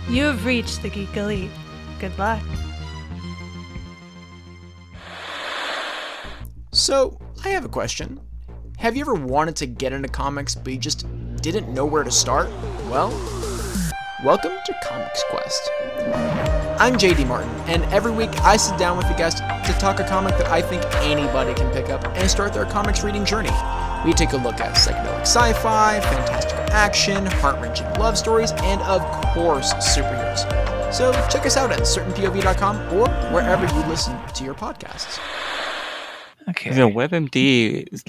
You have reached the Geek Elite. Good luck. So, I have a question. Have you ever wanted to get into comics, but you just didn't know where to start? Well, welcome to Comics Quest. I'm JD Martin, and every week I sit down with a guest to talk a comic that I think anybody can pick up and start their comics reading journey. We take a look at psychedelic sci-fi, fantastical action, heart-wrenching love stories, and of course, superheroes. So check us out at certainpov.com or wherever you listen to your podcasts. Okay. The WebMD is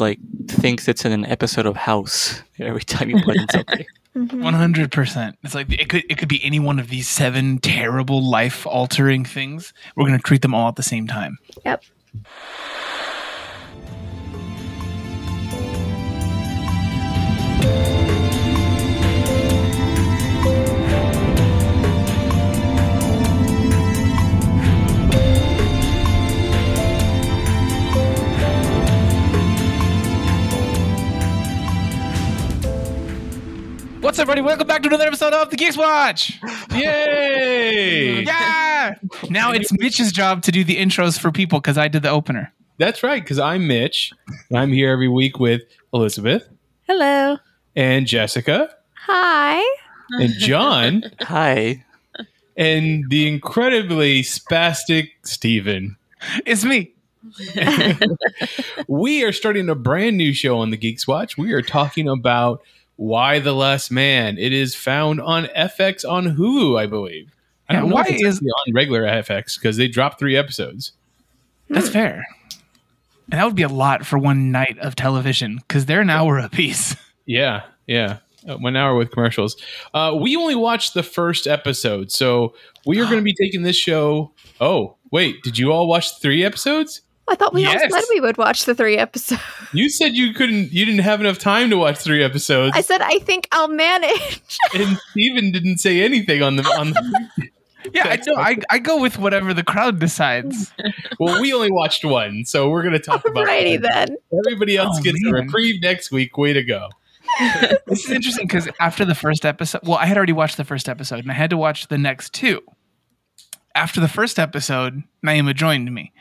thinks it's in an episode of House every time you put in something. 100%. It's like it could be any one of these 7 terrible life-altering things. We're going to treat them all at the same time. Yep. What's up, everybody? Welcome back to another episode of the Geeks Watch! Yay! Yeah! Now it's Mitch's job to do the intros for people because I did the opener. That's right, because I'm Mitch. And I'm here every week with Elizabeth. Hello. And Jessica. Hi. And John. Hi. And the incredibly spastic Steven. It's me. We are starting a brand new show on the Geeks Watch. We are talking about Why the Last Man. It is found on FX on Hulu, I believe. I don't know if it's actually on regular FX because they dropped 3 episodes. That's fair. And that would be a lot for one night of television because they're an hour apiece. Yeah. 1 hour with commercials. We only watched the first episode, so we are going to be taking this show. Oh, wait, did you all watch 3 episodes? I thought we all said we would watch the 3 episodes. You said you didn't have enough time to watch 3 episodes. I said I think I'll manage. And Steven didn't say anything on the Yeah, I go with whatever the crowd decides. Well, we only watched 1, so we're going to talk about Alrighty then. Everybody else gets a reprieve next week. Way to go. This is interesting because after the first episode, well, I had already watched the first episode and I had to watch the next 2. After the first episode, Naima joined me.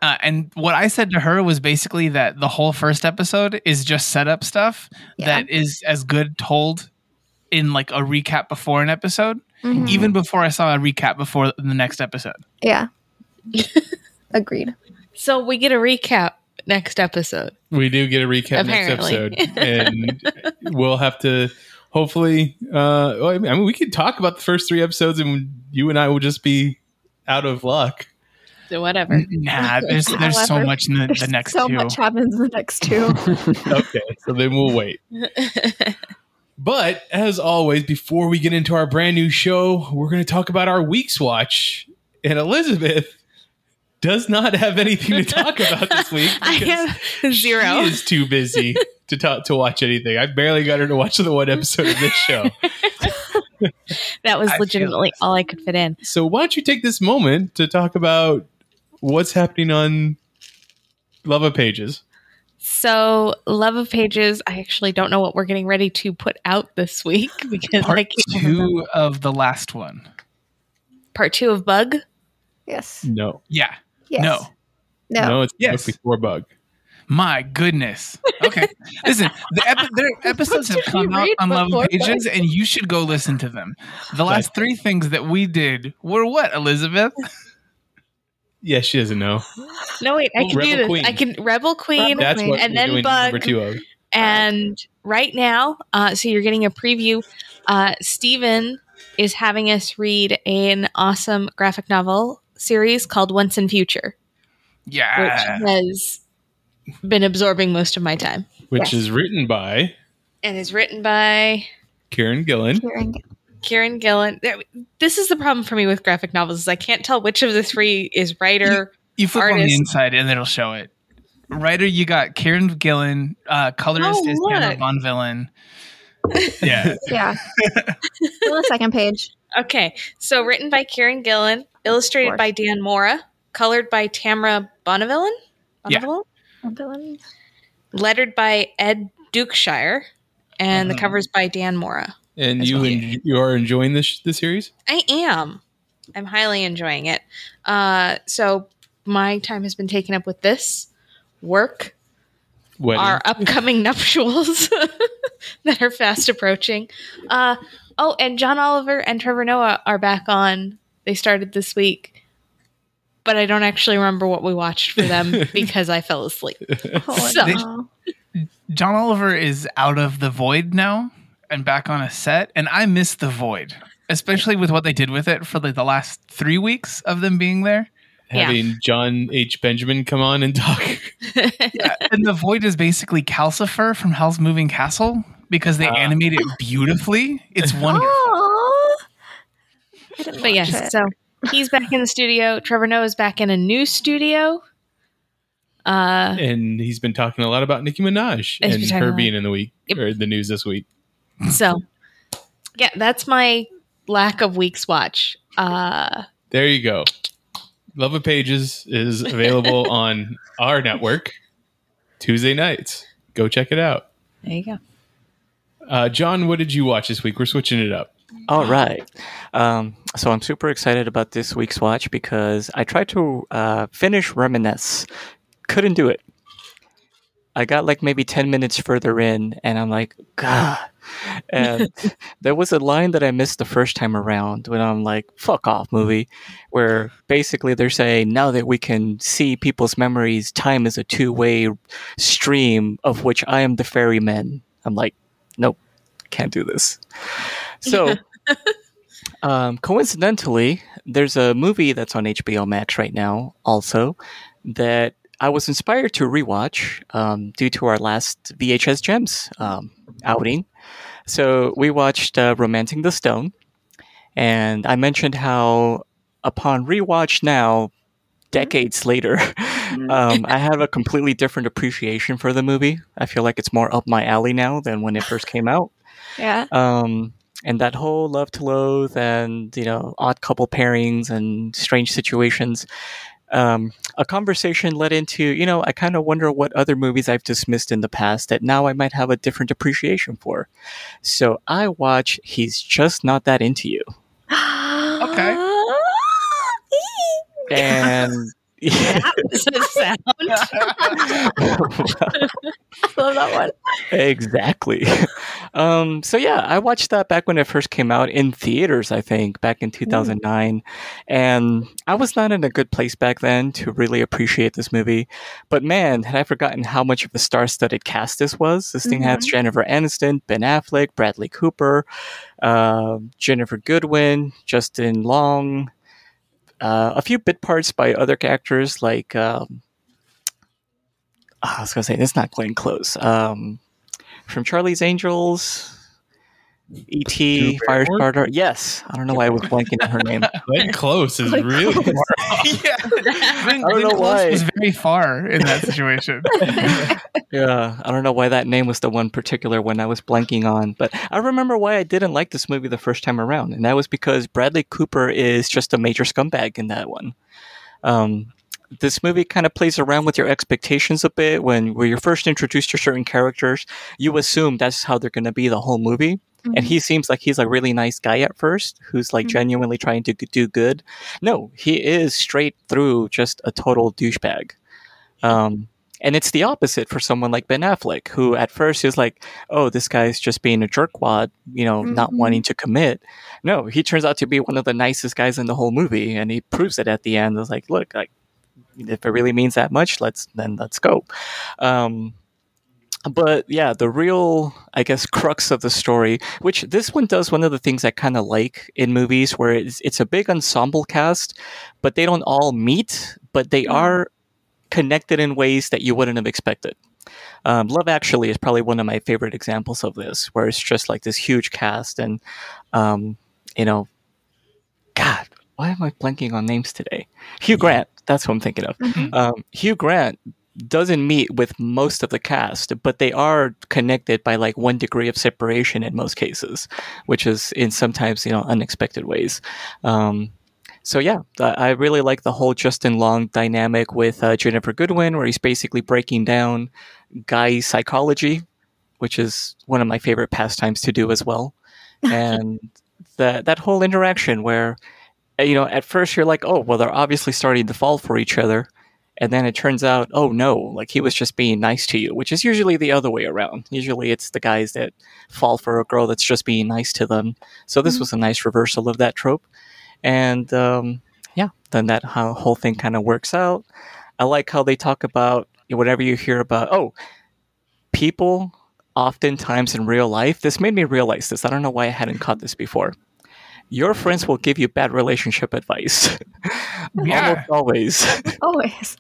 And what I said to her was basically that the whole first episode is just setup stuff that is as good told in like a recap before an episode, even before I saw a recap before the next episode. Yeah. Agreed. So we get a recap next episode. We do get a recap Apparently. next episode. And we'll have to hopefully, I mean, we could talk about the first 3 episodes and you and I will just be out of luck. So whatever. Nah, there's so much in the next 2. So much happens in the next 2. Okay, so then we'll wait. But as always, before we get into our brand new show, we're going to talk about our week's watch. And Elizabeth does not have anything to talk about this week. I have 0. She is too busy to watch anything. I barely got her to watch the 1 episode of this show. That was legitimately all I could fit in. So why don't you take this moment to talk about what's happening on Love of Pages? So, Love of Pages, I actually don't know what we're getting ready to put out this week because Part I can't 2 remember. of the last one. Part 2 of Bug. Yes. No. Yeah. Yes. No. No, it's Yes. before Bug. My goodness. Okay. Listen, their episodes have come out on Love of Pages, and you should go listen to them. The last 3 things that we did were what, Elizabeth? Yeah, she doesn't know. No, wait, I can Rebel do this. Queen. I can Rebel Queen, That's what and we're then doing Bug. number 2 of. And right now, so you're getting a preview. Steven is having us read an awesome graphic novel series called Once and Future, Yeah. which has been absorbing most of my time. Which is written by And is written by Kieran Gillen. Kieran Gillen. This is the problem for me with graphic novels is I can't tell which of the 3 is writer, You flip on the artist. inside, and it'll show it. Writer, you got Kieran Gillen. Colorist is Tanner look. Von Villen. Yeah. Yeah. On the second page. Okay, so written by Kieran Gillen, illustrated by Dan Mora, colored by Tamara Bonneville, Yeah. lettered by Ed Dukeshire, and the cover's by Dan Mora. And you are enjoying this series? I am. I'm highly enjoying it. So my time has been taken up with this, work, our upcoming nuptials that are fast approaching. And John Oliver and Trevor Noah are back on. They started this week, but I don't actually remember what we watched for them because I fell asleep. John Oliver is out of The Void now and back on a set, and I miss The Void, especially with what they did with it for the last 3 weeks of them being there. Having John H. Benjamin come on and talk. And The Void is basically Calcifer from Hell's Moving Castle because they animate it beautifully. It's wonderful. But yes, so he's back in the studio. Trevor Noah's back in a new studio. And he's been talking a lot about Nicki Minaj and her being in the news this week. So, yeah, that's my lack of week's watch. There you go. Love of Pages is available on our network Tuesday nights. Go check it out. There you go. John, what did you watch this week? We're switching it up. All right. So I'm super excited about this week's watch because I tried to finish Reminisce. Couldn't do it. I got like maybe 10 minutes further in and I'm like, God. And there was a line that I missed the first time around when I'm like, fuck off movie, where basically they're saying now that we can see people's memories, time is a two-way stream of which I am the ferryman. I'm like, nope, can't do this. So coincidentally, there's a movie that's on HBO Max right now also that I was inspired to rewatch due to our last VHS Gems outing. So we watched Romancing the Stone, and I mentioned how upon rewatch now, decades later, I have a completely different appreciation for the movie. I feel like it's more up my alley now than when it first came out. Yeah. And that whole love to loathe and, odd couple pairings and strange situations. A conversation led into, I kind of wonder what other movies I've dismissed in the past that now I might have a different appreciation for. So I watch He's Just Not That Into You. Okay. And sound. Love that one. Exactly. So yeah, I watched that back when it first came out in theaters, I think, back in 2009. And I was not in a good place back then to really appreciate this movie. But man, had I forgotten how much of a star-studded cast this was. This thing has Jennifer Aniston, Ben Affleck, Bradley Cooper, Jennifer Goodwin, Justin Long, a few bit parts by other actors like I was gonna say it's not Glenn Close. From Charlie's Angels, E.T., Firestarter. Yes, I don't know why I was blanking on her name. Glenn Close is really far off. Yeah, I don't know why. Was very far in that situation. Yeah, I don't know why that name was the one particular one I was blanking on, but I remember why I didn't like this movie the first time around, and that was because Bradley Cooper is just a major scumbag in that one. This movie kind of plays around with your expectations a bit. When you're first introduced to certain characters, you assume that's how they're going to be the whole movie. And he seems like he's a really nice guy at first, who's like genuinely trying to do good. No, he is straight through just a total douchebag. And it's the opposite for someone like Ben Affleck, who at first is like, oh, this guy's just being a jerkwad, not wanting to commit. No, he turns out to be one of the nicest guys in the whole movie. And he proves it at the end. It's like, look, if it really means that much, let's go. But yeah, the real, I guess, crux of the story, which this one does one of the things I kind of like in movies, where it's a big ensemble cast, but they don't all meet, but they are connected in ways that you wouldn't have expected. Love Actually is probably one of my favorite examples of this, where it's just like this huge cast and, God, why am I blanking on names today? Hugh Grant, that's what I'm thinking of. Hugh Grant doesn't meet with most of the cast, but they are connected by like 1 degree of separation in most cases, which is in sometimes, unexpected ways. So yeah, I really like the whole Justin Long dynamic with Jennifer Goodwin, where he's basically breaking down guy psychology, which is one of my favorite pastimes to do as well. And that whole interaction where, at first you're like, oh, well, they're obviously starting to fall for each other. And then it turns out, oh no, like he was just being nice to you, which is usually the other way around. Usually it's the guys that fall for a girl that's just being nice to them. So this was a nice reversal of that trope. And then that whole thing kind of works out. I like how they talk about whatever you hear about, people oftentimes in real life, this made me realize this. I don't know why I hadn't caught this before. Your friends will give you bad relationship advice. Yeah. Almost always. Always.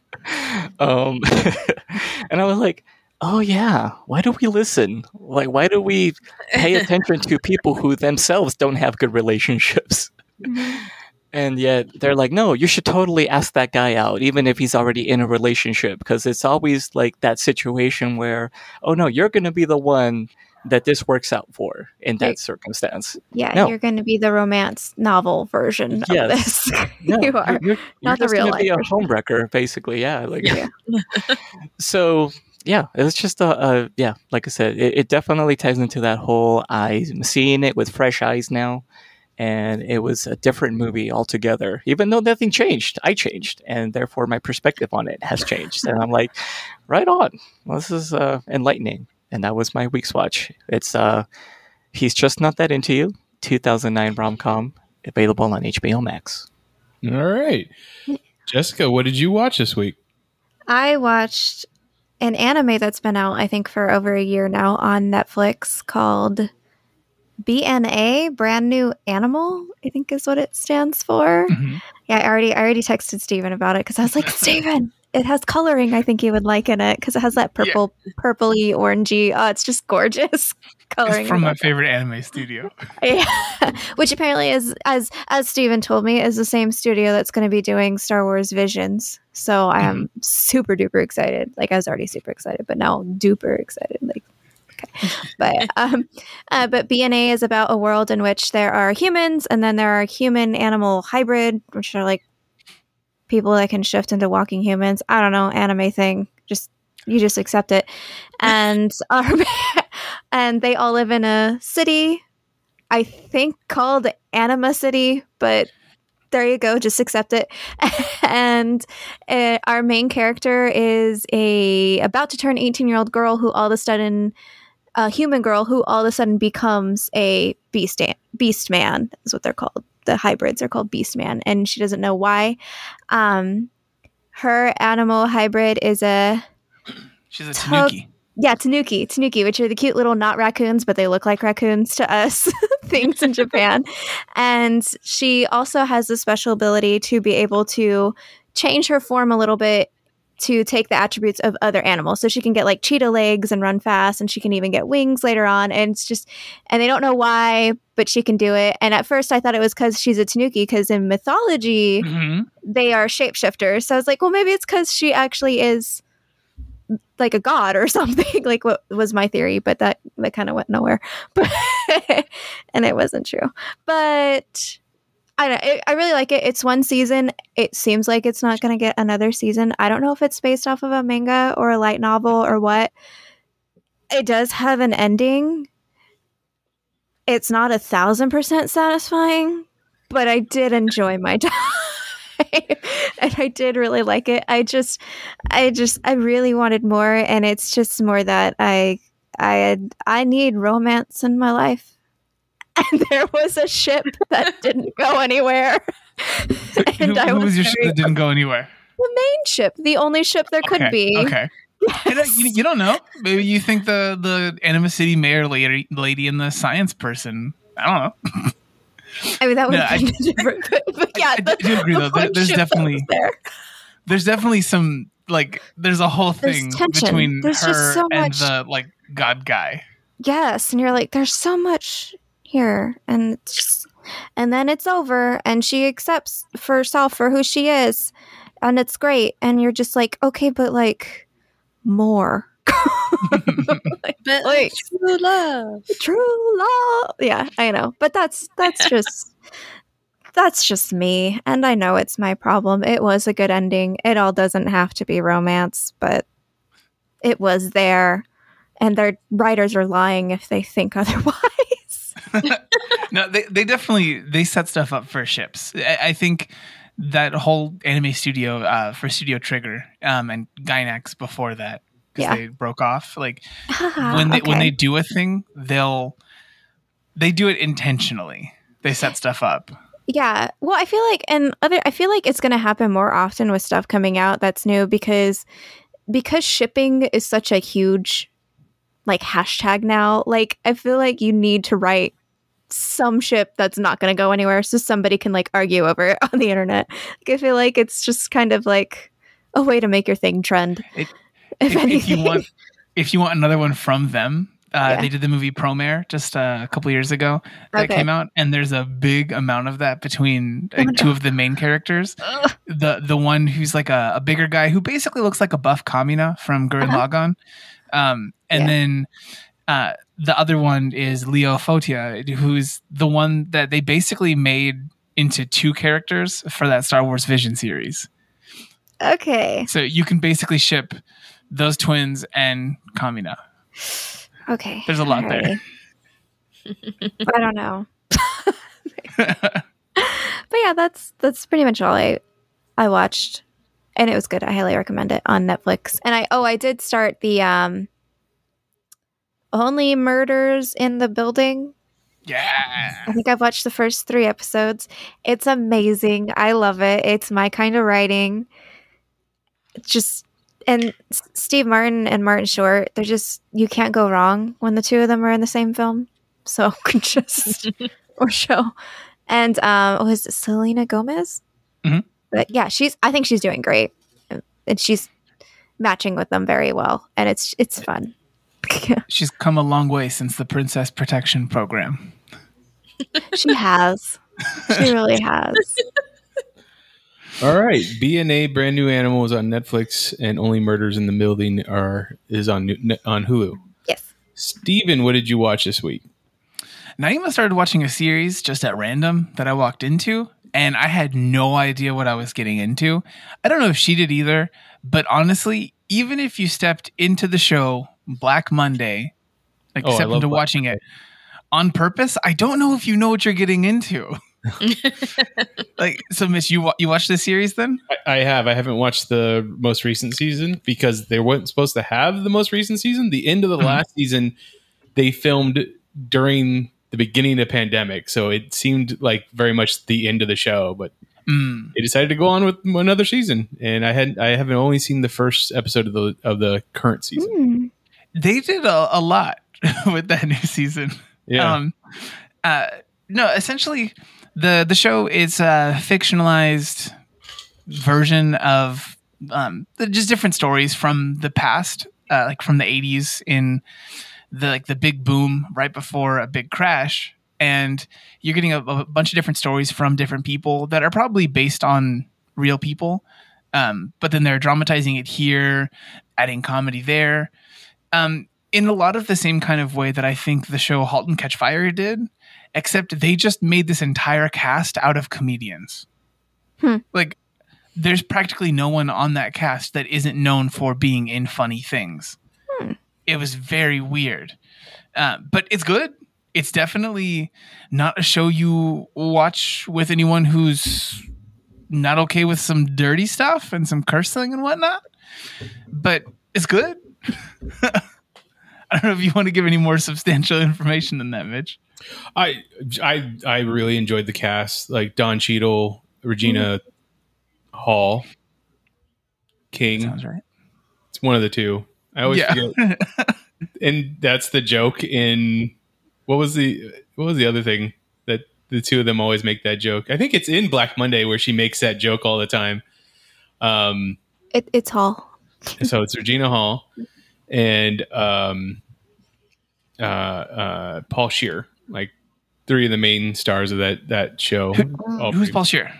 And I was like, oh yeah, why do we listen? Like, why do we pay attention to people who themselves don't have good relationships? And yet they're like, no, you should totally ask that guy out, even if he's already in a relationship, because it's always like that situation where, oh no, you're going to be the one that this works out for in that circumstance. Yeah, no. You're going to be the romance novel version of this. No, you are you're not the just real going life to be a version. homewrecker, basically. Yeah. So yeah, it was just like I said, it definitely ties into that whole, I'm seeing it with fresh eyes now. And it was a different movie altogether, even though nothing changed. I changed, and therefore my perspective on it has changed. And I'm like, right on. Well, this is enlightening. And that was my week's watch. It's He's Just Not That Into You, 2009 rom-com, available on HBO Max. All right. Jessica, what did you watch this week? I watched an anime that's been out, I think, for over a year now on Netflix called BNA, Brand New Animal, I think is what it stands for. Mm-hmm. Yeah, I already texted Steven about it because I was like, Steven, it has coloring I think he would like in it because it has that purpley, orangey. Oh, it's just gorgeous coloring. It's from my favorite anime studio. Yeah. Which apparently is, as Steven told me, is the same studio that's going to be doing Star Wars Visions. So I am super duper excited. Like, I was already super excited, but now duper excited. Like, but BNA is about a world in which there are humans and then there are human animal hybrid, which are like people that can shift into walking humans. I don't know, anime thing. You just accept it. And and they all live in a city, I think called Anima City, but there you go, just accept it. And our main character is a about to turn 18-year-old girl who all of a sudden a human girl who all of a sudden becomes a beast man is what they're called. The hybrids are called beast man, and she doesn't know why. Her animal hybrid is she's a tanuki. Yeah, tanuki, which are the cute little not raccoons, but they look like raccoons to us, things in Japan. And she also has the special ability to be able to change her form a little bit to take the attributes of other animals. So she can get like cheetah legs and run fast, and she can even get wings later on. And it's just, and they don't know why, but she can do it. And at first I thought it was because she's a tanuki, because in mythology, they are shapeshifters. So I was like, well, maybe it's because she actually is like a god or something. Like, what was my theory, but that kind of went nowhere. But and it wasn't true. But I don't know. I really like it. It's one season. It seems like it's not going to get another season. I don't know if it's based off of a manga or a light novel or what. It does have an ending. It's not 1,000% satisfying, but I did enjoy my time. And I did really like it. I really wanted more, and it's just more that I need romance in my life. And there was a ship that didn't go anywhere. And who was your ship that didn't go anywhere? The main ship, the only ship there could be. Okay. Yes. You don't know. Maybe you think the Anima City mayor lady and the science person. I don't know. I mean, that would be different. But yeah, I do agree though. There's definitely some, like, there's a whole thing between her and the like god guy. Yes, and you're like, there's so much here, and then it's over, and she accepts for herself for who she is, and it's great, and you're just like, okay, but like more. like true love. Yeah, I know, but that's just me, and I know it's my problem. It was a good ending. It all doesn't have to be romance, but it was there, and their writers are lying if they think otherwise. No, they definitely set stuff up for ships. I think that whole anime studio for Studio Trigger and Gainax before that, because they broke off. Like when they do a thing, they do it intentionally. They set stuff up. Yeah. Well, I feel like it's going to happen more often with stuff coming out that's new because shipping is such a huge like hashtag now. Like I feel like you need to write some ship that's not going to go anywhere so somebody can like argue over it on the internet. Like I feel like it's just kind of like a way to make your thing trend. If you want another one from them, they did the movie Promare just a couple years ago that came out, and there's a big amount of that between two of the main characters. The one who's like a bigger guy who basically looks like a buff Kamina from Gurren Lagann, and then the other one is Leo Fotia, who's the one that they basically made into two characters for that Star Wars Vision series. Okay. So you can basically ship those twins and Kamina. Okay. There's a lot there. I don't know. But yeah, that's pretty much all I watched. And it was good. I highly recommend it on Netflix. And I did start the Only Murders in the Building. Yeah. I think I've watched the first 3 episodes. It's amazing. I love it. It's my kind of writing. It's just, and Steve Martin and Martin Short, they're just, you can't go wrong when the two of them are in the same film. So just, or show. And was it Selena Gomez? Mm-hmm. But yeah, I think she's doing great. And she's matching with them very well. And it's fun. She's come a long way since the Princess Protection Program. She has. She really has. All right, B&A Brand New Animal is on Netflix, and Only Murders in the Building is on Hulu. Yes. Steven, what did you watch this week? Naima started watching a series just at random that I walked into, and I had no idea what I was getting into. I don't know if she did either, but honestly, even if you stepped into the show Black Monday, stepped into watching it on purpose, I don't know if you know what you're getting into. So Mitch, you watched this series then? I have. I haven't watched the most recent season because they weren't supposed to have the most recent season. The end of the last season, they filmed during the beginning of the pandemic, so it seemed like very much the end of the show. But they decided to go on with another season, and I haven't only seen the first episode of the current season. They did a lot with that new season. Yeah. No, essentially, the show is a fictionalized version of just different stories from the past, like from the 80s in the big boom right before a big crash. And you're getting a bunch of different stories from different people that are probably based on real people. But then they're dramatizing it here, adding comedy there. In a lot of the same kind of way that I think the show *Halt and Catch Fire* did, except they just made this entire cast out of comedians. Like, there's practically no one on that cast that isn't known for being in funny things. It was very weird. But it's good. It's definitely not a show you watch with anyone who's not okay with some dirty stuff and some cursing and whatnot. But it's good. I don't know if you want to give any more substantial information than that, Mitch. I really enjoyed the cast, like Don Cheadle, Regina Hall, King. Sounds right. It's one of the two. I always forget. And that's the joke in what was the other thing that the two of them always make that joke? I think it's in Black Monday where she makes that joke all the time. It's Hall. So it's Regina Hall and Paul Scheer, like 3 of the main stars of that show. Who's Paul Scheer?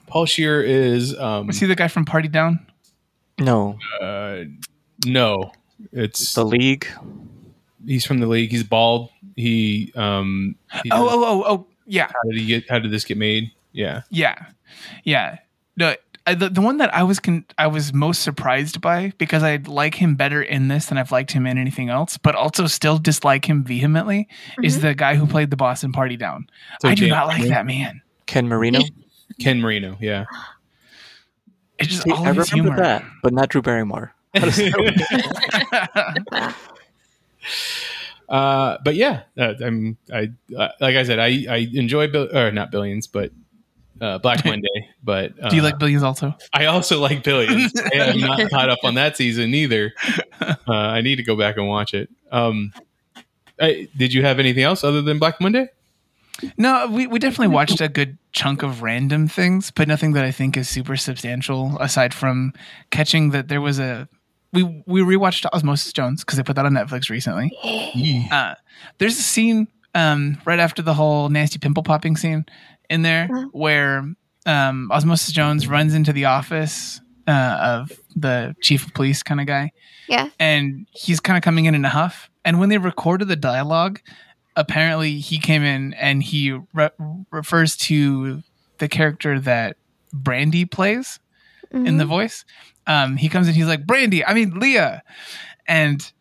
Paul Scheer is was he the guy from Party Down? No. No. It's The League. He's from The League. He's bald. Yeah. Yeah. How did this get made? Yeah. No, The one that I was most surprised by, because I like him better in this than I've liked him in anything else, but also still dislike him vehemently, is the guy who played the boss in Party Down. So I do not like that man. Ken Marino? Ken Marino, yeah. It's just See, all I of his remember humor. that, but not Drew Barrymore. But yeah, like I said, I enjoy not Billions, but Black Monday. But do you like Billions also? I also like Billions. I am not caught up on that season either. I need to go back and watch it. Did you have anything else other than Black Monday? No, we definitely watched a good chunk of random things, but nothing that I think is super substantial, aside from catching that there was we rewatched Osmosis Jones because they put that on Netflix recently. There's a scene right after the whole nasty pimple popping scene in there where Osmosis Jones runs into the office of the chief of police kind of guy. Yeah. And he's kind of coming in a huff. And when they recorded the dialogue, apparently he came in and he refers to the character that Brandy plays in the voice. He comes in, he's like, Brandy, I mean Leah. And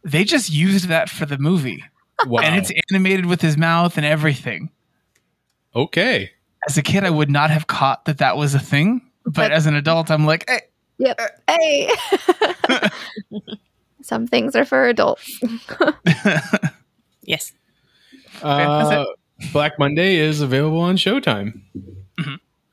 they just used that for the movie. Wow. And it's animated with his mouth and everything. Okay. As a kid, I would not have caught that was a thing. But as an adult, I'm like, hey. Yep. Hey. Some things are for adults. Yes. Black Monday is available on Showtime.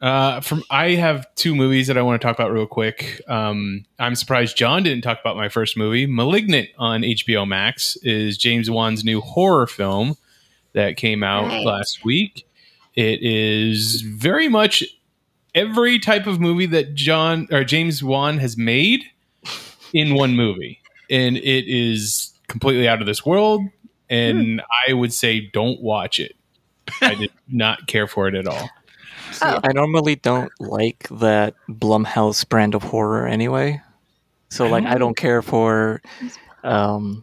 I have two movies that I want to talk about real quick. I'm surprised John didn't talk about my first movie. Malignant on HBO Max is James Wan's new horror film that came out last week. It is very much every type of movie that James Wan has made in one movie, and it is completely out of this world. And I would say don't watch it. I did not care for it at all. See, I normally don't like that Blumhouse brand of horror anyway. So, like, I don't care for that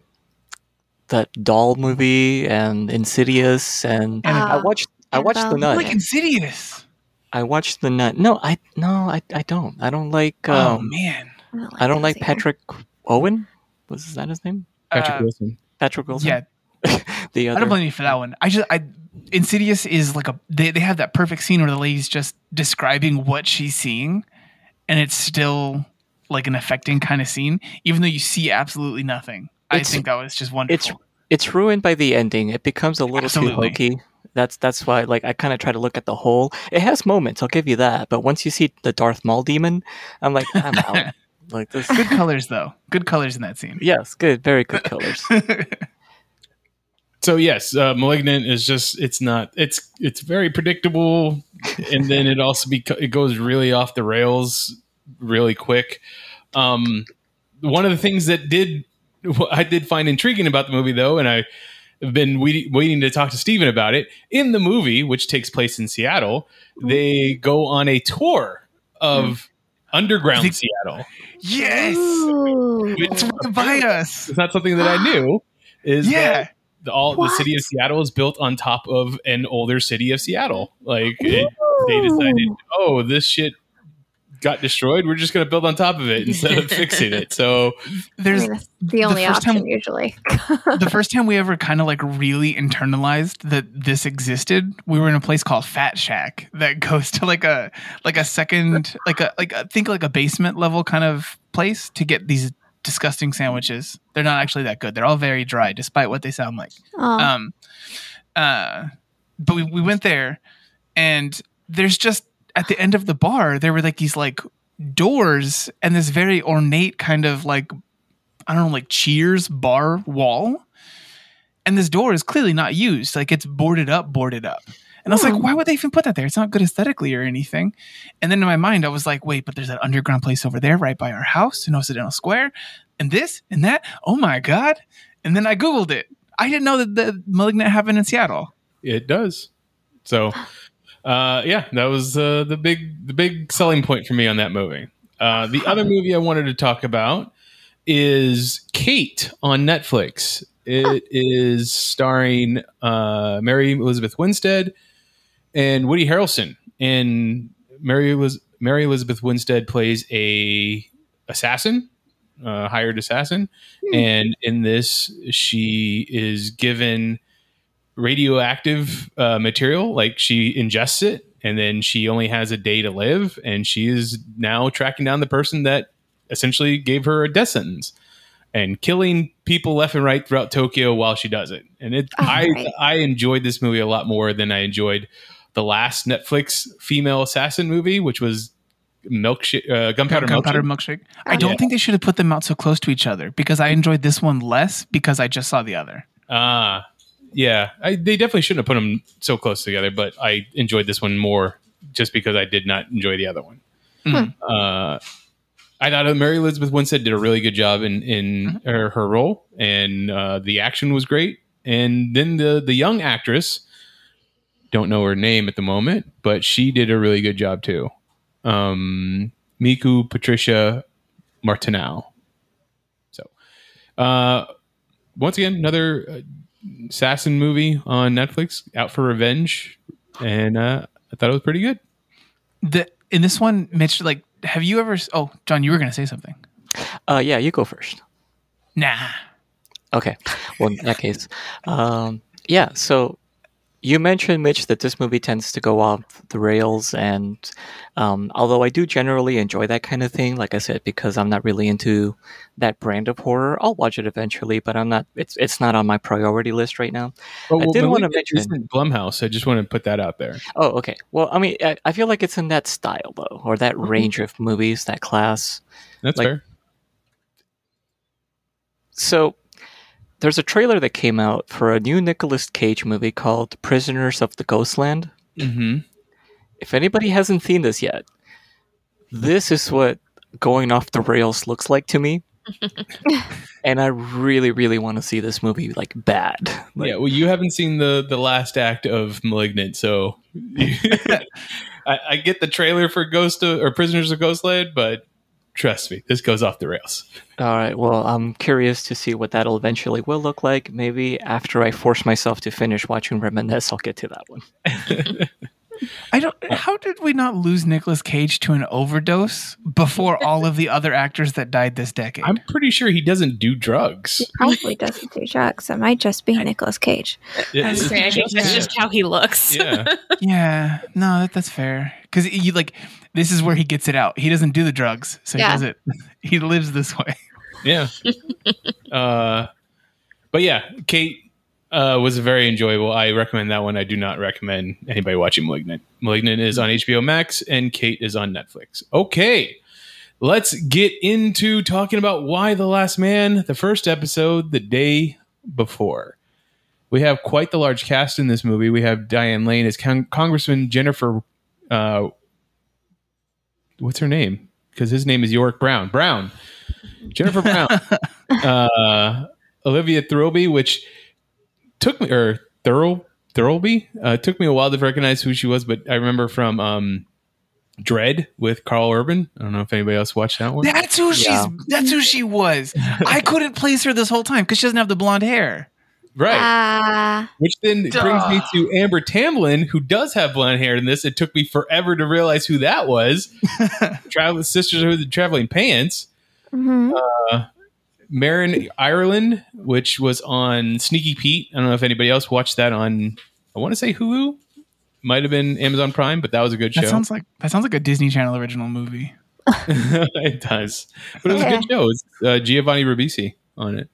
Doll movie and Insidious, and I watched The Nun. Like Insidious. I watched The Nun. No, I don't. I don't like. Oh man, I don't like Patrick Owen. Was that his name? Patrick Wilson. Patrick Wilson. Yeah. The other. I don't blame you for that one. Insidious is like they have that perfect scene where the lady's just describing what she's seeing, and it's still like an affecting kind of scene, even though you see absolutely nothing. I think that was just wonderful. It's ruined by the ending. It becomes a little too hokey. That's why, like, I kind of try to look at the whole. It has moments, I'll give you that, but once you see the Darth Maul demon, I'm like, I'm out. Like this. Good colors though. Good colors in that scene. Yes, good, very good colors. So yes, Malignant is just it's very predictable, and then it also it goes really off the rails really quick. One of the things that I did find intriguing about the movie though, and I've been waiting to talk to Steven about it. In the movie, which takes place in Seattle, they go on a tour of underground Seattle. Yes, it's right by us. It's not something that I knew. That the city of Seattle is built on top of an older city of Seattle. Like they decided, this shit got destroyed. We're just going to build on top of it instead of fixing it. So that's the only option usually. The first time we ever kind of like really internalized that this existed, we were in a place called Fat Shack that goes to like a second, like a basement level kind of place to get these disgusting sandwiches. They're not actually that good. They're all very dry, despite what they sound like. But we went there, and there's just at the end of the bar there were like these like doors and this very ornate kind of like, I don't know, like Cheers bar wall, and this door is clearly not used. Like it's boarded up. And I was like, why would they even put that there? It's not good aesthetically or anything. And then in my mind, I was like, wait, but there's that underground place over there right by our house in Occidental Square. And this and that. Oh my God. And then I Googled it. I didn't know that the Malignant happened in Seattle. It does. So, that was the big selling point for me on that movie. The other movie I wanted to talk about is Kate on Netflix. It is starring Mary Elizabeth Winstead and Woody Harrelson. And Mary Mary Elizabeth Winstead plays a assassin, hired assassin, and in this she is given radioactive material. Like, she ingests it, and then she only has a day to live, and she is now tracking down the person that essentially gave her a death sentence and killing people left and right throughout Tokyo while she does it. And I enjoyed this movie a lot more than I enjoyed the last Netflix female assassin movie, which was Gunpowder Milkshake. I don't think they should have put them out so close to each other, because I enjoyed this one less because I just saw the other. Yeah. They definitely shouldn't have put them so close together, but I enjoyed this one more just because I did not enjoy the other one. I thought Mary Elizabeth Winstead did a really good job in her role, and the action was great. And then the young actress, don't know her name at the moment, but she did a really good job too. Miku Patricia Martinau. So, once again, another assassin movie on Netflix, out for revenge, and I thought it was pretty good. In this one, Mitch, like, have you ever? Oh, John, you were going to say something. Yeah, you go first. Nah. Okay. Well, in that case, yeah. So you mentioned, Mitch, that this movie tends to go off the rails, and although I do generally enjoy that kind of thing, like I said, because I'm not really into that brand of horror, I'll watch it eventually, but I'm not. It's not on my priority list right now. I did want to mention Blumhouse. I just want to put that out there. Oh, okay. Well, I mean, I feel like it's in that style though, or that range of movies, that class. That's fair. So, there's a trailer that came out for a new Nicolas Cage movie called Prisoners of the Ghostland. Mm-hmm. If anybody hasn't seen this yet, this is what going off the rails looks like to me. And I really, really want to see this movie, like, bad. Like, yeah, well, you haven't seen the last act of Malignant, so I get the trailer for Prisoners of Ghostland, but trust me, this goes off the rails. All right. Well, I'm curious to see what that'll eventually will look like. Maybe after I force myself to finish watching Reminisce, I'll get to that one. How did we not lose Nicolas Cage to an overdose before all of the other actors that died this decade? I'm pretty sure he doesn't do drugs. He probably doesn't do drugs. It might just be Nicolas Cage. I think that's just how he looks. Yeah. Yeah. No, that's fair. Because this is where he gets it out. He doesn't do the drugs, so he does it. He lives this way. Yeah. But yeah, Kate was very enjoyable. I recommend that one. I do not recommend anybody watching Malignant. Malignant is on HBO Max, and Kate is on Netflix. Okay, let's get into talking about Y the Last Man, the first episode, the day before. We have quite the large cast in this movie. We have Diane Lane as Congressman Jennifer... what's her name? Because his name is York Brown. Jennifer Brown. Olivia Thirlby, which took me, or Thirlby, took me a while to recognize who she was, but I remember from Dread with Carl Urban. I don't know if anybody else watched that one. That's who she was. I couldn't place her this whole time because she doesn't have the blonde hair. Right. Which then brings me to Amber Tamblyn, who does have blonde hair in this. It took me forever to realize who that was. Sisterhood of the Traveling Pants. Mm-hmm. Marin Ireland, which was on Sneaky Pete. I don't know if anybody else watched that on, I want to say Hulu. Might have been Amazon Prime, but that was a good show. That sounds like a Disney Channel original movie. It does. But it was a good show. It's Giovanni Ribisi on it.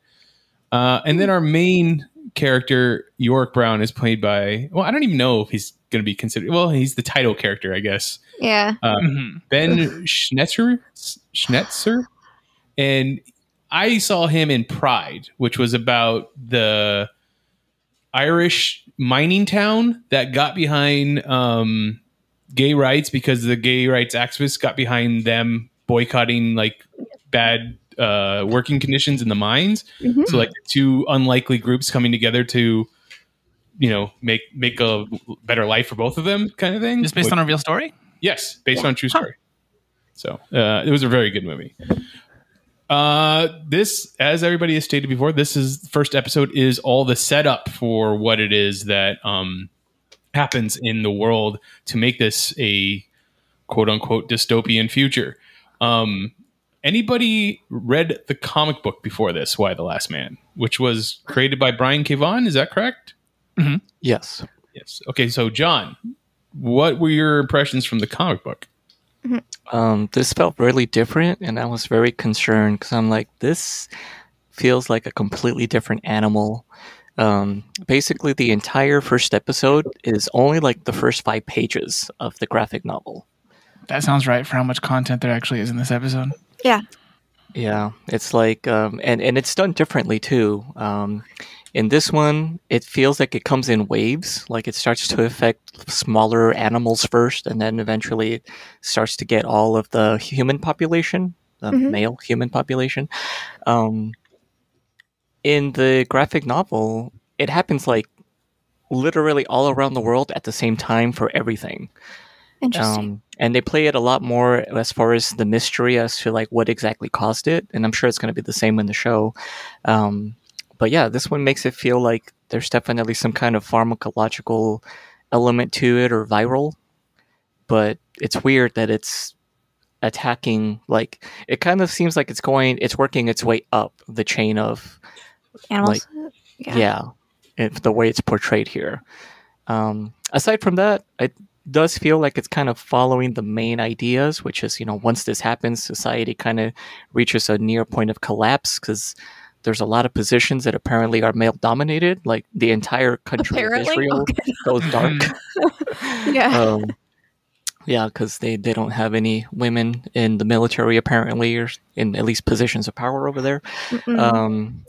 And then our main character, York Brown, is played by, well, I don't even know if he's going to be considered, well, he's the title character, I guess. Yeah. Ben Schnetzer. And I saw him in Pride, which was about the Irish mining town that got behind gay rights because the gay rights activists got behind them boycotting like bad working conditions in the mines. Mm-hmm. So like two unlikely groups coming together to, make a better life for both of them, kind of thing. Just based on a real story? Yes, based on a true story. So it was a very good movie. This, as everybody has stated before, the first episode is all the setup for what it is that happens in the world to make this a quote unquote dystopian future. Anybody read the comic book before this, Y the Last Man, which was created by Brian K. Vaughan? Is that correct? Mm-hmm. Yes. Yes. Okay, so John, what were your impressions from the comic book? This felt really different, and I was very concerned because I'm like, this feels like a completely different animal. Basically, the entire first episode is only like the first 5 pages of the graphic novel. That sounds right for how much content there actually is in this episode. Yeah. Yeah, it's like, and it's done differently too. In this one, it feels like it comes in waves. Like it starts to affect smaller animals first, and then eventually it starts to get all of the human population, the male human population. In the graphic novel, it happens like literally all around the world at the same time for everything. Interesting. And they play it a lot more as far as the mystery as to like what exactly caused it. And I'm sure it's going to be the same in the show. But yeah, this one makes it feel like there's definitely some kind of pharmacological element to it or viral. But it's weird that it's attacking, like, it kind of seems like it's working its way up the chain of Animals. Like, the way it's portrayed here. Aside from that, it does feel like it's kind of following the main ideas, which is, once this happens, society kind of reaches a near point of collapse because there's a lot of positions that apparently are male dominated. Like the entire country of Israel goes dark. Yeah. Yeah, because they don't have any women in the military apparently, or in at least positions of power over there.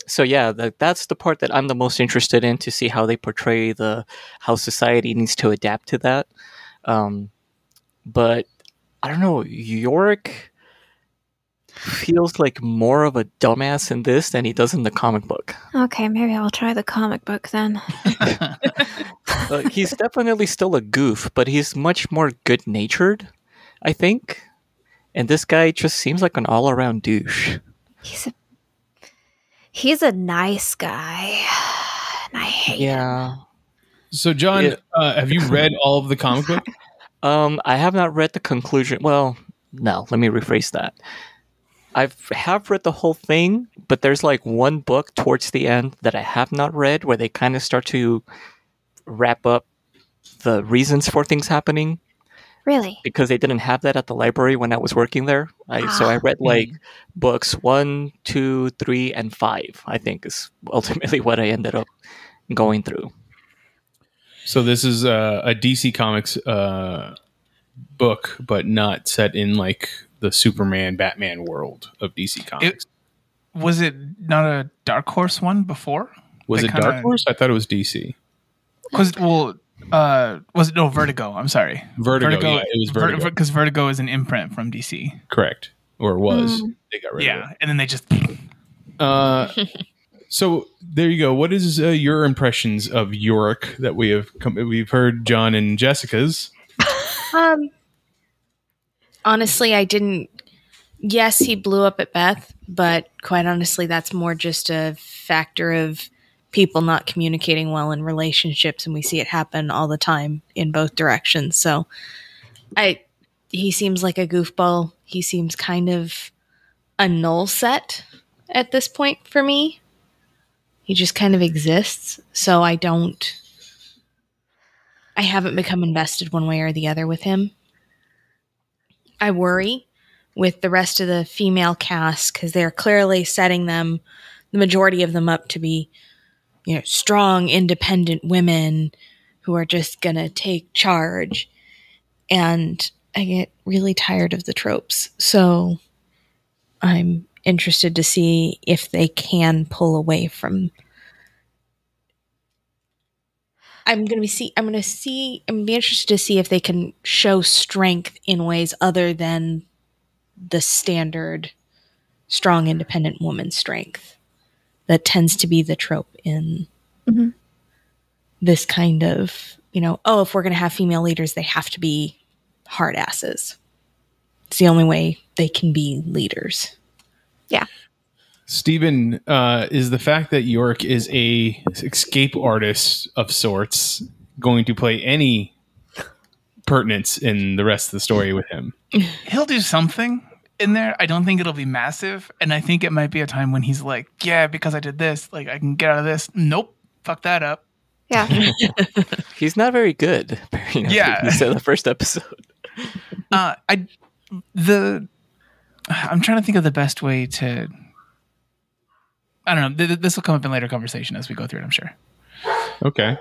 So yeah, that's the part that I'm the most interested in, to see how they portray how society needs to adapt to that. But I don't know, Yorick feels like more of a dumbass in this than he does in the comic book. Okay, maybe I'll try the comic book then. He's definitely still a goof, but he's much more good-natured, I think. And this guy just seems like an all-around douche. He's a nice guy, and I hate him. So, John, have you read all of the comic book? I have not read the conclusion. Well, no, let me rephrase that. I have read the whole thing, but there's like one book towards the end that I have not read where they kind of start to wrap up the reasons for things happening. Really? Because they didn't have that at the library when I was working there. So I read like books 1, 2, 3, and 5, I think is ultimately what I ended up going through. So this is a DC Comics book, but not set in like the Superman, Batman world of DC Comics. Was it not a Dark Horse one before? Was it Dark Horse? I thought it was DC. Was it Vertigo? I'm sorry, Vertigo. Yeah, it was Vertigo because Vertigo is an imprint from DC. Correct, or was they got rid of it? And then they just. So there you go. What is your impressions of Yorick that we've heard John and Jessica's? Honestly, I didn't. Yes, he blew up at Beth, but quite honestly, that's more just a factor of people not communicating well in relationships, and we see it happen all the time in both directions. So, he seems like a goofball. He seems kind of a null set at this point for me. He just kind of exists. So I haven't become invested one way or the other with him. I worry with the rest of the female cast because they're clearly setting the majority of them up to be, strong, independent women who are just going to take charge. And I get really tired of the tropes. So I'm interested to see if they can pull away from. I'm be interested to see if they can show strength in ways other than the standard strong, independent woman strength that tends to be the trope in this kind of, if we're going to have female leaders, they have to be hard asses. It's the only way they can be leaders. Yeah. Stephen, is the fact that Yorick is a escape artist of sorts going to play any pertinence in the rest of the story with him. He'll do something in there. I don't think it'll be massive, and I think it might be a time when he's like, yeah, because I did this, like I can get out of this. Nope, fuck that up. Yeah. He's not very good. Yeah. You said the first episode. I'm trying to think of the best way to. I don't know. This will come up in later conversation as we go through it, I'm sure. Okay.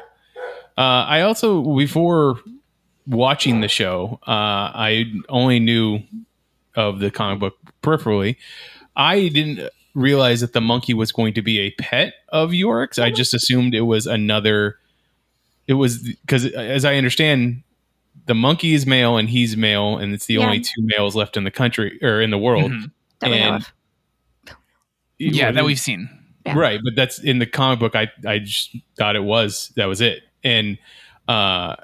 I also, before watching the show, I only knew of the comic book peripherally. I didn't realize that the monkey was going to be a pet of Yorick's. I just assumed it was another. It was because, as I understand, the monkey is male and he's male, and it's the only two males left in the country or in the world. Mm-hmm. That we've seen. Yeah. Right, but that's in the comic book. I just thought that was it, and I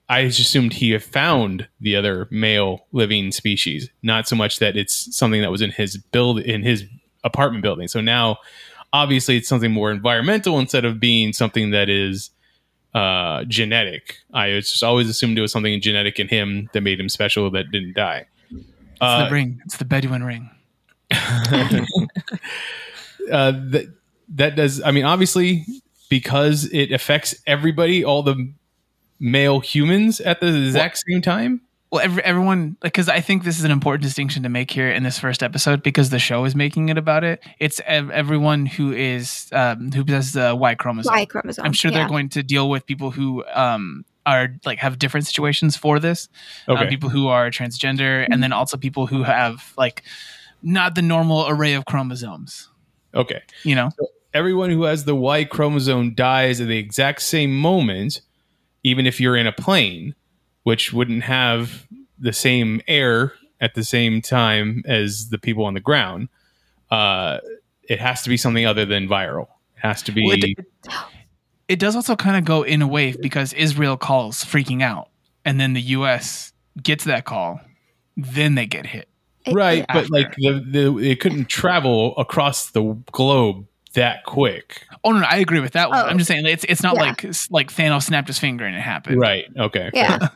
just assumed he had found the other male living species, not so much that it's something that was in his apartment building. So now, obviously, it's something more environmental instead of being something that is genetic. I just always assumed it was something genetic in him that made him special that didn't die. It's the ring. It's the Bedouin ring. That does. I mean, obviously, because it affects everybody, all the male humans at the exact same time. Well, everyone, because I think this is an important distinction to make here in this first episode, because the show is making it about it. It's everyone who is who possesses the Y chromosome. Y chromosome. I'm sure they're going to deal with people who are like have different situations for this. Okay. People who are transgender, and then also people who have like not the normal array of chromosomes. Okay. So everyone who has the Y chromosome dies at the exact same moment, even if you're in a plane, which wouldn't have the same air at the same time as the people on the ground. It has to be something other than viral. It has to be... It does also kind of go in a wave because Israel calls freaking out, and then the U.S. gets that call, then they get hit. Right, but like it couldn't travel across the globe that quick. Oh no, I agree with that one. I'm just saying it's not like Thanos snapped his finger and it happened. Right. Okay. Yeah.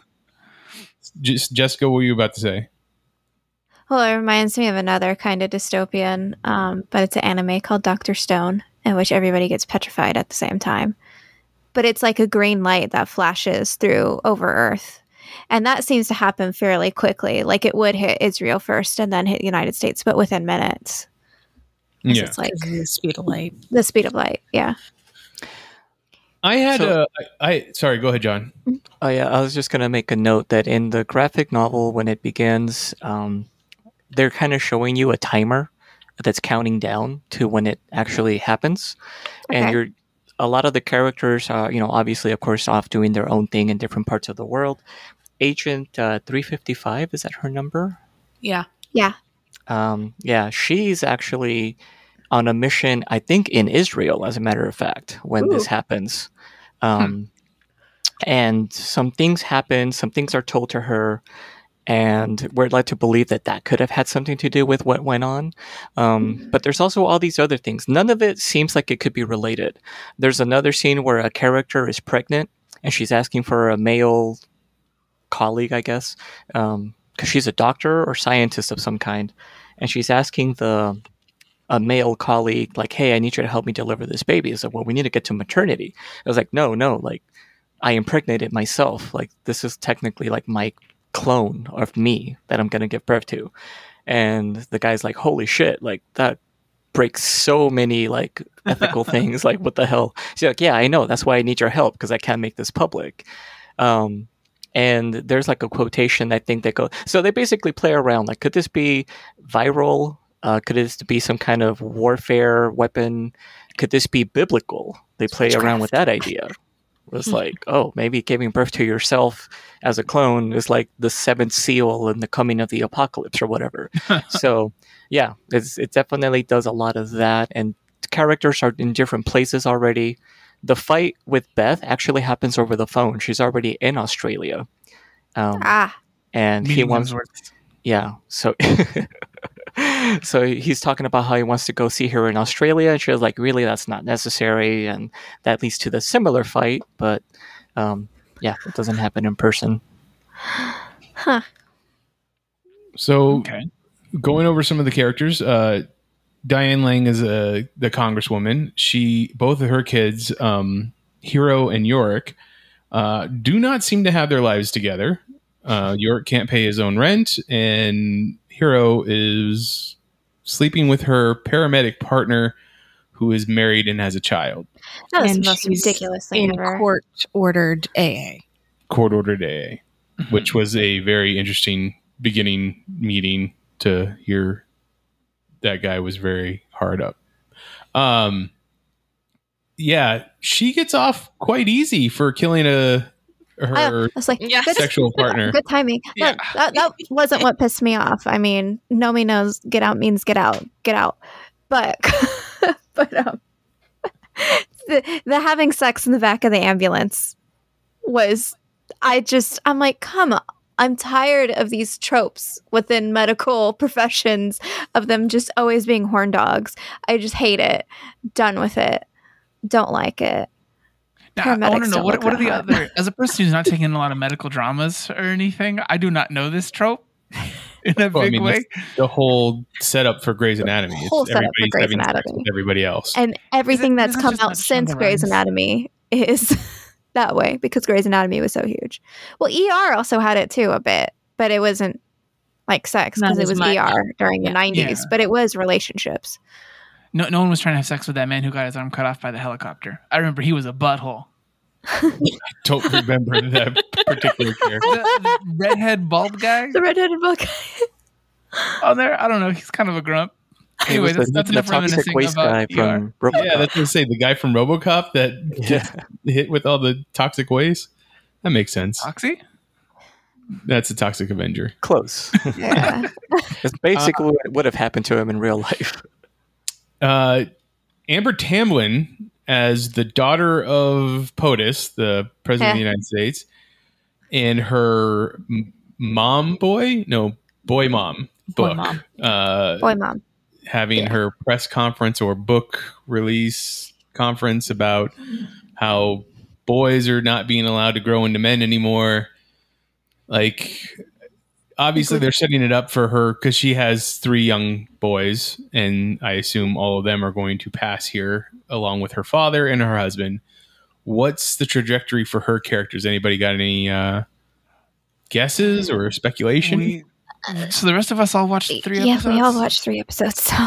Jessica, what were you about to say? Well, it reminds me of another kind of dystopian, but it's an anime called Dr. Stone, in which everybody gets petrified at the same time. But it's like a green light that flashes through over Earth. And that seems to happen fairly quickly. Like it would hit Israel first and then hit the United States, but within minutes. Yeah. It's like the speed of light. The speed of light, yeah. I had sorry, go ahead, John. Oh yeah, I was just going to make a note that in the graphic novel, when it begins, they're kind of showing you a timer that's counting down to when it actually happens. Okay. And a lot of the characters are, obviously, of course, off doing their own thing in different parts of the world. Agent 355, is that her number? Yeah. Yeah. Yeah, she's actually on a mission, I think, in Israel, as a matter of fact, when this happens. And some things happen, some things are told to her, and we're led to believe that could have had something to do with what went on. But there's also all these other things. None of it seems like it could be related. There's another scene where a character is pregnant, and she's asking for a male colleague, I guess, because she's a doctor or scientist of some kind, and she's asking a male colleague, like, hey, I need you to help me deliver this baby. It's like, well, we need to get to maternity. I was like, no, like, I impregnated myself. Like, this is technically like my clone of me that I'm going to give birth to. And the guy's like, holy shit, like, that breaks so many, like, ethical things. Like, what the hell? She's like, yeah, I know. That's why I need your help, because I can't make this public. And there's like a quotation, I think, that goes... So they basically play around. Like, could this be viral? Could this be some kind of warfare weapon? Could this be biblical? They play around with that idea. It was like, oh, maybe giving birth to yourself as a clone is like the seventh seal in the coming of the apocalypse or whatever. So, yeah, it definitely does a lot of that. And characters are in different places already. The fight with Beth actually happens over the phone. She's already in Australia. And he wants... Yeah, so... So he's talking about how he wants to go see her in Australia, and she was like, really, that's not necessary, and that leads to the similar fight, but yeah, it doesn't happen in person. Huh. So, going over some of the characters, Diane Lang is the congresswoman. Both of her kids, Hero and Yorick, do not seem to have their lives together. Yorick can't pay his own rent, and Hero is sleeping with her paramedic partner, who is married and has a child. That was the most ridiculous thing ever. Court-ordered AA. Court-ordered AA, which was a very interesting beginning meeting to hear that guy was very hard up. Yeah, she gets off quite easy for killing her sexual partner. Good timing. Yeah. That wasn't what pissed me off. I mean, Nomi knows get out means get out. Get out. But the having sex in the back of the ambulance was, I'm like, come on. I'm tired of these tropes within medical professions of them just always being horn dogs. I just hate it. Done with it. Don't like it. Now, I want to know, what are the other, as a person who's not taking a lot of medical dramas or anything, I do not know this trope in a big way. The whole setup for Grey's Anatomy. It's everybody's having sex with everybody else. And everything that's come out since Grey's Anatomy is that way, because Grey's Anatomy was so huge. Well, ER also had it too a bit, but it wasn't like sex because it was ER during the 90s, but it was relationships. No one was trying to have sex with that man who got his arm cut off by the helicopter. I remember he was a butthole. I don't remember that particular character. The redhead bald guy? The redheaded bald guy. Oh, there. I don't know. He's kind of a grump. Anyway, that's enough reminiscing about from RoboCop. Yeah, that's what I say. The guy from RoboCop that gets hit with all the toxic waste. That makes sense. Oxy? That's a Toxic Avenger. Close. Yeah. It's basically what would have happened to him in real life. Amber Tamblyn as the daughter of POTUS, the president of the United States, and her boy mom having her press conference or book release conference about how boys are not being allowed to grow into men anymore. Like, obviously they're setting it up for her because she has 3 young boys, and I assume all of them are going to pass here along with her father and her husband. What's the trajectory for her characters? Anybody got any guesses or speculation? So the rest of us all watched 3 episodes? Yeah, we all watched 3 episodes. So,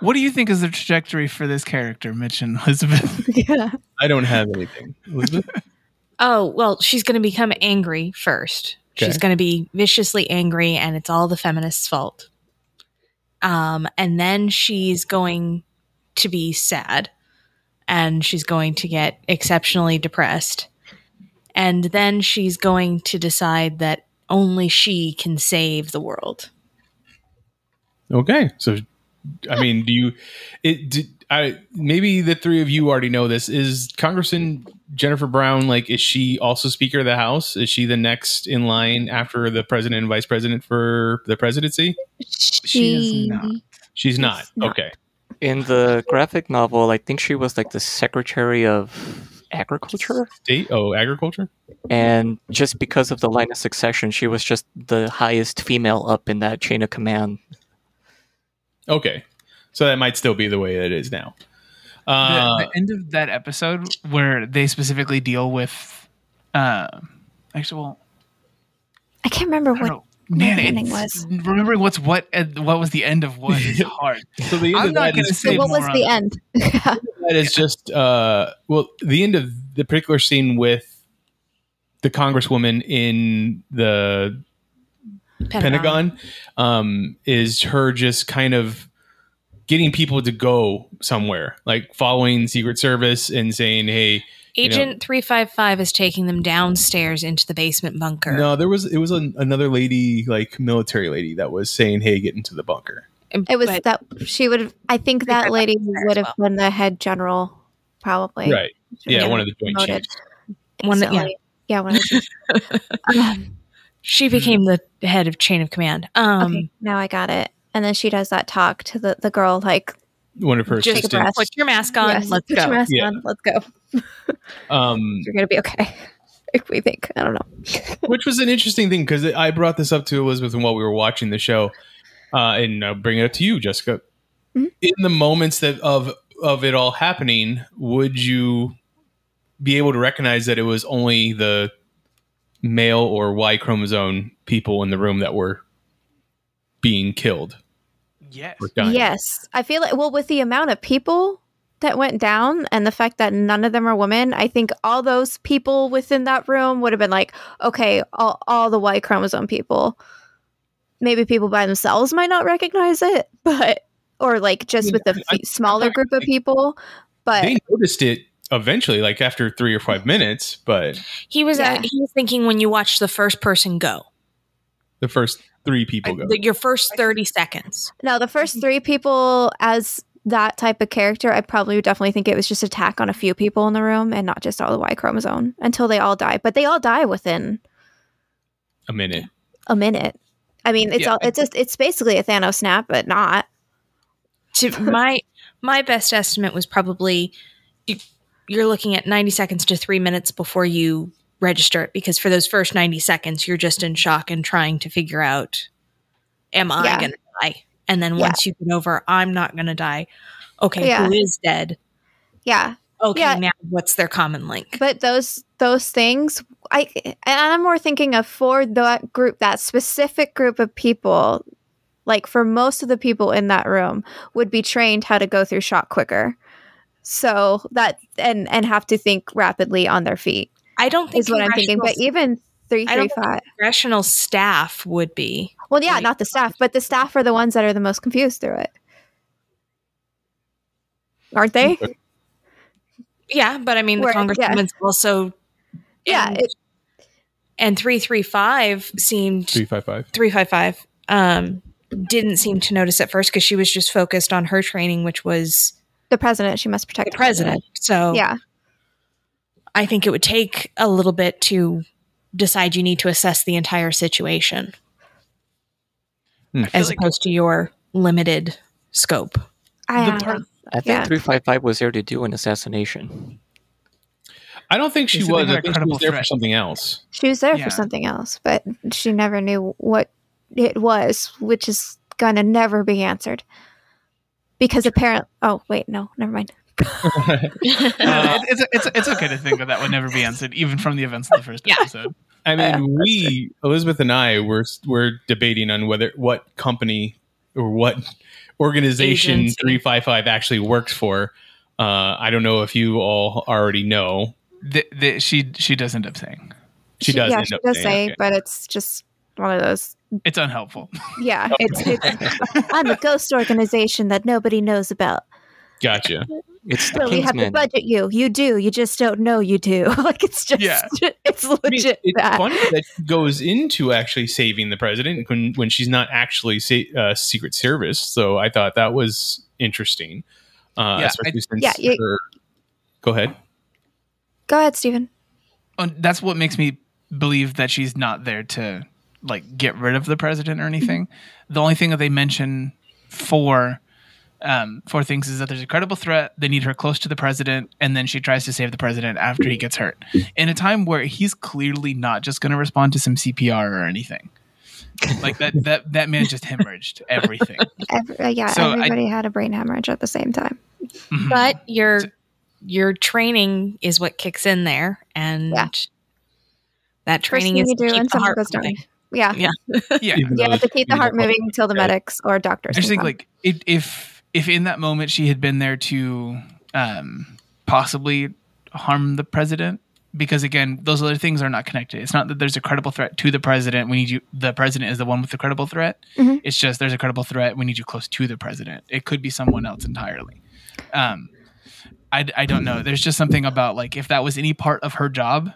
what do you think is the trajectory for this character, Mitch and Elizabeth? Yeah. I don't have anything. Elizabeth? Oh, well, she's going to become angry first. Okay. She's going to be viciously angry, and it's all the feminists' fault. And then she's going to be sad, and she's going to get exceptionally depressed. And then she's going to decide that only she can save the world. Okay. So, I mean, maybe the 3 of you already know this. Is Congressman Jennifer Brown, is she also Speaker of the House? Is she the next in line after the president and vice president for the presidency? She is not. She's not. Okay. In the graphic novel, I think she was the Secretary of Agriculture? Agriculture? And just because of the line of succession, she was just the highest female up in that chain of command. Okay. So that might still be the way it is now. The end of that episode where they specifically deal with, I can't remember what the ending was. Remembering what was the end of what is hard. So the end I'm not going to say what was the end. That is just the end of the particular scene with the Congresswoman in the Pentagon is her just kind of getting people to go somewhere, following Secret Service and saying, "Hey, Agent 355 is taking them downstairs into the basement bunker." No, it was another lady, military lady, that was saying, "Hey, get into the bunker." It was that she would have. I think that lady would have been the head general, probably. Right? Yeah, one of the Joint Chiefs. One of the. She became the head of chain of command. Okay, now I got it. And then she does that talk to the girl, one of her assistants. Put your mask on. Yes, let's put go. Your mask on. Let's go. You're gonna be okay. we think. I don't know. Which was an interesting thing because I brought this up to Elizabeth while we were watching the show, and I'll bring it up to you, Jessica. Mm-hmm. In the moments that of it all happening, would you be able to recognize that it was only the male or Y chromosome people in the room that were being killed? Yes. Yes. I feel like, well, with the amount of people that went down and the fact that none of them are women, I think all those people within that room would have been like, okay, all the Y chromosome people. Maybe people by themselves might not recognize it, but, or like just with a smaller group of people. But they noticed it eventually, like after 3 or 5 minutes, but he was thinking when you watch the first person go. The first 3 people go. Your first 30 seconds. No, the first 3 people as that type of character, I probably would definitely think it was just attack on a few people in the room and not just all the Y chromosome until they all die. But they all die within a minute. I mean, it's basically a Thanos snap, but not. My best estimate was probably you're looking at 90 seconds to 3 minutes before you register it, because for those first 90 seconds, you're just in shock and trying to figure out, am I going to die? And then once you get over, I'm not going to die. Okay, who is dead? Yeah. Okay, now what's their common link? But those things, I'm more thinking of for that group, that specific group of people, like for most of the people in that room would be trained how to go through shock quicker. So that, and have to think rapidly on their feet. I don't think is what I'm thinking, but even 335 congressional staff would be. Well, yeah, not the staff, but the staff are the ones that are the most confused through it, aren't they? Yeah, but I mean, the congresswoman's also. Yeah, and 335 seemed 355 didn't seem to notice at first because she was just focused on her training, which was the president. She must protect the president. So yeah. I think it would take a little bit to decide you need to assess the entire situation as opposed to your limited scope. I think 355 was there to do an assassination. I don't think she was. I think she was there for something else. She was there for something else, but she never knew what it was, which is going to never be answered. Because apparently... Oh, wait, no, never mind. It's okay to think that would never be answered, even from the events of the first episode. I mean, Elizabeth and I were debating on what company or what organization agency 355 actually works for. I don't know if you all already know. She does end up saying. She does say, okay. But it's just one of those. It's unhelpful. Yeah, it's I'm a ghost organization that nobody knows about. Gotcha. It's so we have to budget you. You do. You just don't know you do. Like it's just, it's legit. It's funny that she goes into actually saving the president when she's not actually Secret Service. So I thought that was interesting. Especially since go ahead. Go ahead, Stephen. That's what makes me believe that she's not there to like get rid of the president or anything. The only thing that they mention for things is that there's a credible threat. They need her close to the president, and then she tries to save the president after he gets hurt. In a time where he's clearly not just going to respond to some CPR or anything. Like that man just hemorrhaged everything. Everybody had a brain hemorrhage at the same time. Mm-hmm. But your training is what kicks in there, and that training is to keep the heart moving. Yeah. You have to keep the heart moving until the medics or doctors. I just think like if in that moment she had been there to possibly harm the president, because again, those other things are not connected. It's not that there's a credible threat to the president. We need you. The president is the one with the credible threat. Mm-hmm. It's just there's a credible threat. We need you close to the president. It could be someone else entirely. I don't know. There's just something about like if that was any part of her job,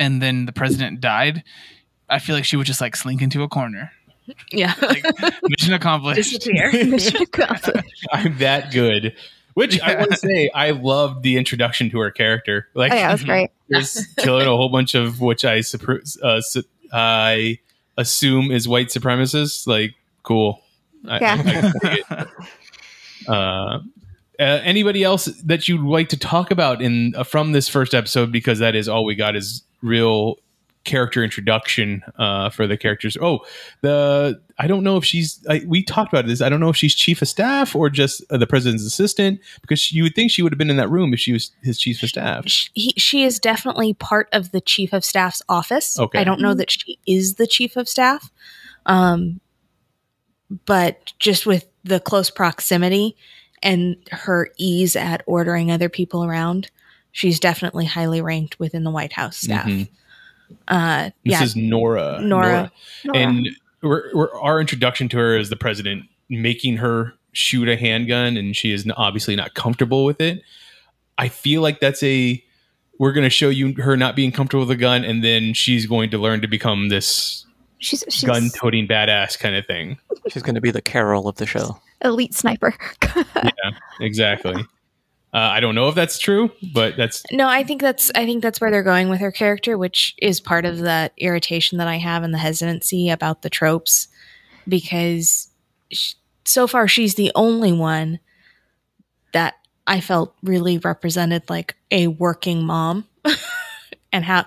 and then the president died, I feel like she would just like slink into a corner. Yeah. Like, mission accomplished. Disappear. Mission accomplished. I'm that good. Which I want to say, I loved the introduction to her character. Like, that was great. There's killing a whole bunch of which I assume is white supremacists. Like, cool. Anybody else that you'd like to talk about from this first episode? Because that is all we got is real character introduction for the characters. I don't know if we talked about this. I don't know if she's chief of staff or just the president's assistant, because you would think she would have been in that room if she was his chief of staff. She is definitely part of the chief of staff's office. Okay. I don't know that she is the chief of staff, but just with the close proximity and her ease at ordering other people around, she's definitely highly ranked within the White House staff. This is Nora. And our introduction to her is the president making her shoot a handgun, and she is obviously not comfortable with it. I feel like we're going to show you her not being comfortable with a gun, and then she's going to learn to become this she's gun-toting badass kind of thing. She's going to be the Carol of the show. Elite sniper. Yeah, exactly. I don't know if that's true, but no. I think that's where they're going with her character, which is part of that irritation that I have and the hesitancy about the tropes, because so far she's the only one that I felt really represented like a working mom, and how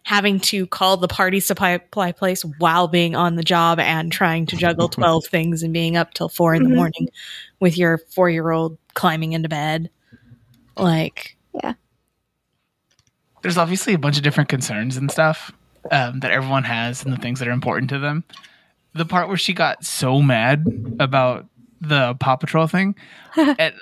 having to call the party supply place while being on the job and trying to juggle 12 things and being up till 4 in the morning with your 4-year-old climbing into bed. Yeah. There's obviously a bunch of different concerns and stuff that everyone has and the things that are important to them. The part where she got so mad about the Paw Patrol thing, I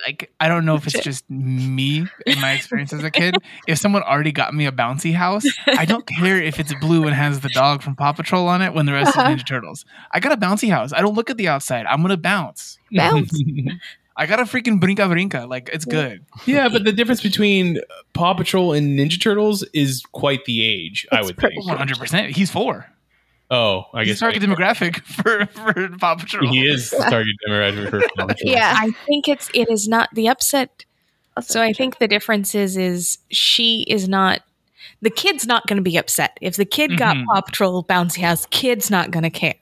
don't know if it's just me in my experience as a kid. If someone already got me a bouncy house, I don't care if it's blue and has the dog from Paw Patrol on it when the rest is Ninja Turtles. I got a bouncy house. I don't look at the outside. I'm going to bounce. Bounce. I got a freaking brinca. It's good. Yeah, but the difference between Paw Patrol and Ninja Turtles is quite the age, I would think. 100%. He's 4. Oh, I guess. He's target demographic for Paw Patrol. He is target demographic for Paw Patrol. Yeah. I think it is not the upset. So I think the difference is she is not, the kid's not going to be upset. If the kid got Paw Patrol bouncy house, kid's not going to care.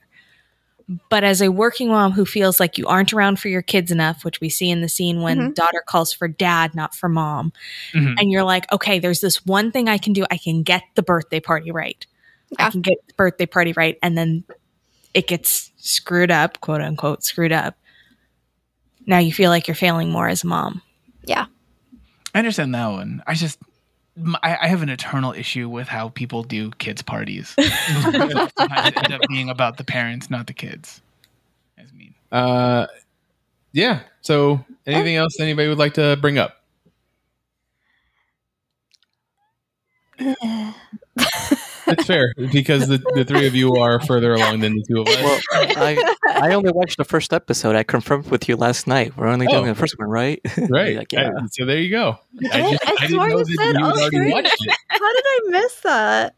But as a working mom who feels like you aren't around for your kids enough, which we see in the scene when daughter calls for dad, not for mom, and you're like, okay, there's this one thing I can do. I can get the birthday party right. I can get the birthday party right. And then it gets screwed up, quote unquote, screwed up. Now you feel like you're failing more as a mom. Yeah. I understand that one. I have an eternal issue with how people do kids' parties. Sometimes it end up being about the parents, not the kids. That's mean. Yeah. So anything else anybody would like to bring up? It's fair, because the three of you are further along than the two of us. Well, I only watched the first episode. I confirmed with you last night. We're only doing the first one, right? Right. Yeah. So there you go. I didn't know that you had already watched it. How did I miss that?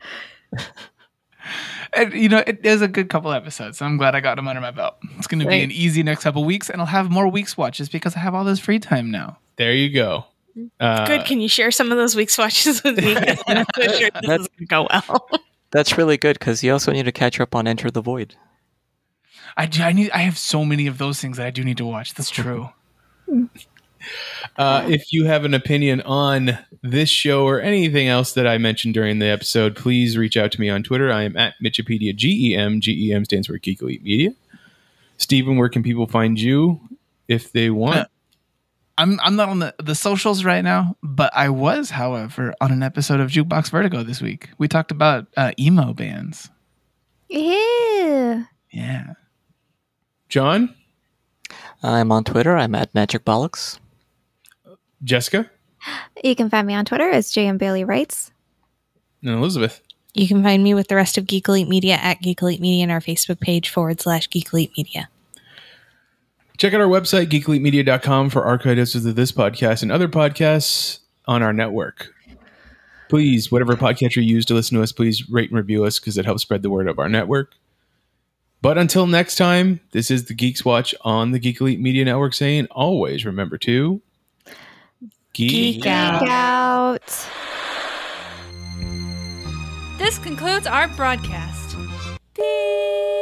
And, it is a good couple episodes. So I'm glad I got them under my belt. It's going to be an easy next couple weeks, and I'll have more weeks watches because I have all this free time now. There you go. Good. Can you share some of those weeks watches with me? I'm not sure this is going to go well. That's really good, because you also need to catch up on Enter the Void. I have so many of those things that I do need to watch. That's true. If you have an opinion on this show or anything else that I mentioned during the episode, please reach out to me on Twitter. I am at Mitchipedia, GEM. GEM stands for Geek Elite Media. Steven, where can people find you if they want? I'm not on the socials right now, but I was, however, on an episode of Jukebox Vertigo this week. We talked about emo bands. Yeah. Yeah. John? I'm on Twitter. I'm at Magic Bollocks. Jessica? You can find me on Twitter as JM Bailey Writes. And Elizabeth? You can find me with the rest of Geek Elite Media at Geek Elite Media and our Facebook page /Geek Elite Media. Check out our website, geekelitemedia.com, for archive episodes of this podcast and other podcasts on our network. Please, whatever podcatcher you use to listen to us, please rate and review us, because it helps spread the word of our network. But until next time, this is the Geeks Watch on the Geek Elite Media Network saying, always remember to geek out. This concludes our broadcast. Beep.